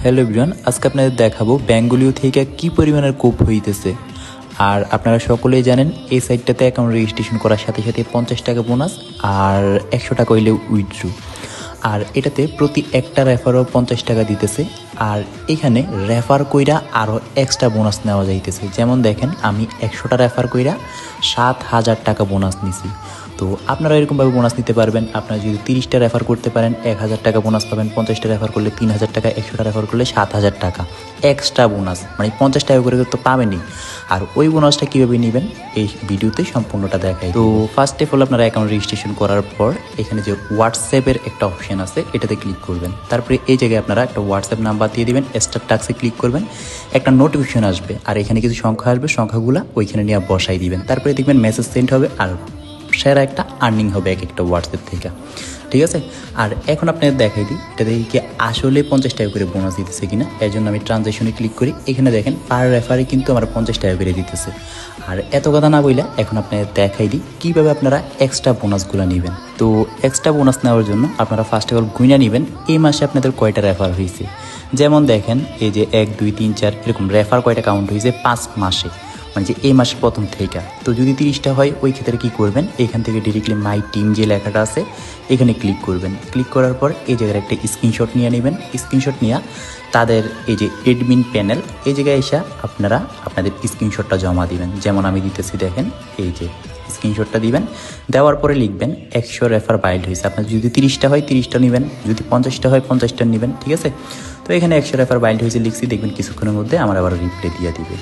Hello everyone, আজকে আপনাদের দেখাবো বেঙ্গলিও থেকে কি পরিমাণের কোপ হইতেছে। আর আপনারা সকলেই জানেন এই সাইটটাতে অ্যাকাউন্ট রেজিস্ট্রেশন করার সাথে সাথে 50 টাকা বোনাস আর 100 টাকা হইলে উইথড্রু। আর এটাতে প্রতি একটা রেফারও 50 টাকা দিতেছে। আর এখানে রেফার কইরা আরও এক্সট্রা বোনাস নেওয়া যাইতেছে। যেমন দেখেন, আমি 100টা রেফার কইরা 7,000 টাকা বোনাস নিছি। তো আপনারা এরকমভাবে বোনাস নিতে পারবেন। আপনারা যদি 30টা রেফার করতে পারেন 1,000 টাকা বোনাস পাবেন, 50টা রেফার করলে 3,000 টাকা, 100টা রেফার করলে 7,000 টাকা এক্সট্রা বোনাস, মানে 50 টাকা করে তো পাবেনই। আর ওই বোনাসটা কীভাবে নেবেন এই ভিডিওতে সম্পূর্ণটা দেখাই। তো ফার্স্ট অফ অল আপনারা অ্যাকাউন্ট রেজিস্ট্রেশন করার পর এখানে যে হোয়াটসঅ্যাপের একটা অপশন আছে এটাতে ক্লিক করবেন। তারপরে এই জায়গায় আপনারা একটা হোয়াটসঅ্যাপ নাম্বার দিয়ে দিবেন, স্টার টাক্সে ক্লিক করবেন, একটা নোটিফিকেশন আসবে আর এখানে কিছু সংখ্যা আসবে, সংখ্যাগুলো ওইখানে নিয়ে বসাই দিবেন। তারপরে দেখবেন মেসেজ সেন্ড হবে আর সেরা একটা আর্নিং হবে এক একটা হোয়াটসঅ্যাপ থেকে, ঠিক আছে। আর এখন আপনাদের দেখাই দিই এটা দেখি কি আসলে 50 টাকা করে বোনাস দিতেছে কিনা। এর জন্য আমি ট্রানজ্যাকশনে ক্লিক করি। এখানে দেখেন পার রেফারে কিন্তু আমার 50 টাকা করে দিতেছে। আর এত কথা না বইলা এখন আপনাদের দেখাই দিই কীভাবে আপনারা এক্সট্রা বোনাসগুলো নেবেন। তো এক্সট্রা বোনাস নেওয়ার জন্য আপনারা ফার্স্ট অফ অল গুইনা নেবেন এই মাসে আপনাদের কয়টা রেফার হয়েছে। যেমন দেখেন এই যে 1, 2, 3, 4 এরকম রেফার কয়টা কাউন্ট হয়েছে 5 মাসে, মানে যে এই মাসের প্রথম থেকে। তো যদি 30টা হয় ওই ক্ষেত্রে কী করবেন, এখান থেকে ডিরেক্টলি মাই টিম যে লেখাটা আছে এখানে ক্লিক করবেন। ক্লিক করার পর এই জায়গায় একটা স্ক্রিনশট নিয়ে নেবেন। স্ক্রিনশট নিয়ে তাদের এই যে এডমিন প্যানেল এই জায়গায় এসে আপনারা আপনাদের স্ক্রিনশটটা জমা দিবেন। যেমন আমি দিতেছি, দেখেন এই যে স্ক্রিনশটটা দিবেন। দেওয়ার পরে লিখবেন 100 রেফার বাইল্ড হয়েছে। আপনার যদি 30টা হয় 30টা নেবেন, যদি 50টা হয় 50টা নেবেন, ঠিক আছে। তো এখানে 100 রেফার বাইল্ড হয়েছে লিখছি, দেখবেন কিছুক্ষণের মধ্যে আমার আবার রিপ্লাই দিয়ে দিবে।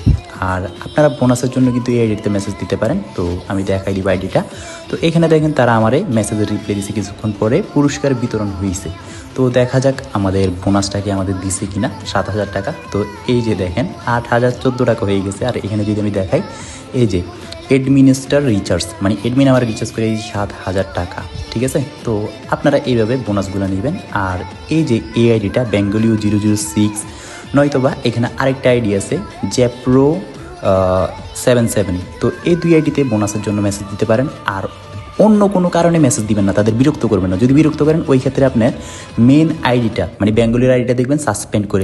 আর আপনারা বোনাসের জন্য কিন্তু এই আইডিতে মেসেজ দিতে পারেন। তো আমি দেখাই দিব আইডিটা। তো এখানে দেখেন তারা আমারে মেসেজের রিপ্লাই দিয়েছে, কিছুক্ষণ পরে পুরস্কার বিতরণ হয়েছে। তো দেখা যাক আমাদের বোনাসটাকে আমাদের দিছে কিনা 7,000 টাকা। তো এই যে দেখেন 8,014 টাকা হয়ে গেছে। আর এখানে যদি আমি দেখাই এই যে অ্যাডমিনিস্টার রিচার্জ, মানে অ্যাডমিন আমার রিচার্জ করে 7,000 টাকা, ঠিক আছে। তো আপনারা এইভাবে বোনাসগুলো নেবেন। আর এই যে এই আইডিটা বেঙ্গলিও 006, নয়তোবা এখানে আরেকটা আইডি আছে জ্যাপ্রো 77। তো এই দুই আইডিতে বোনাসের জন্য মেসেজ দিতে পারেন। আর অন্য কোনো কারণে মেসেজ দিবেন না, তাদের বিরক্ত করবেন না। যদি বিরক্ত করেন ওই ক্ষেত্রে আপনার মেন আইডিটা মানে বেঙ্গলির আইডিটা দেখবেন সাসপেন্ড করে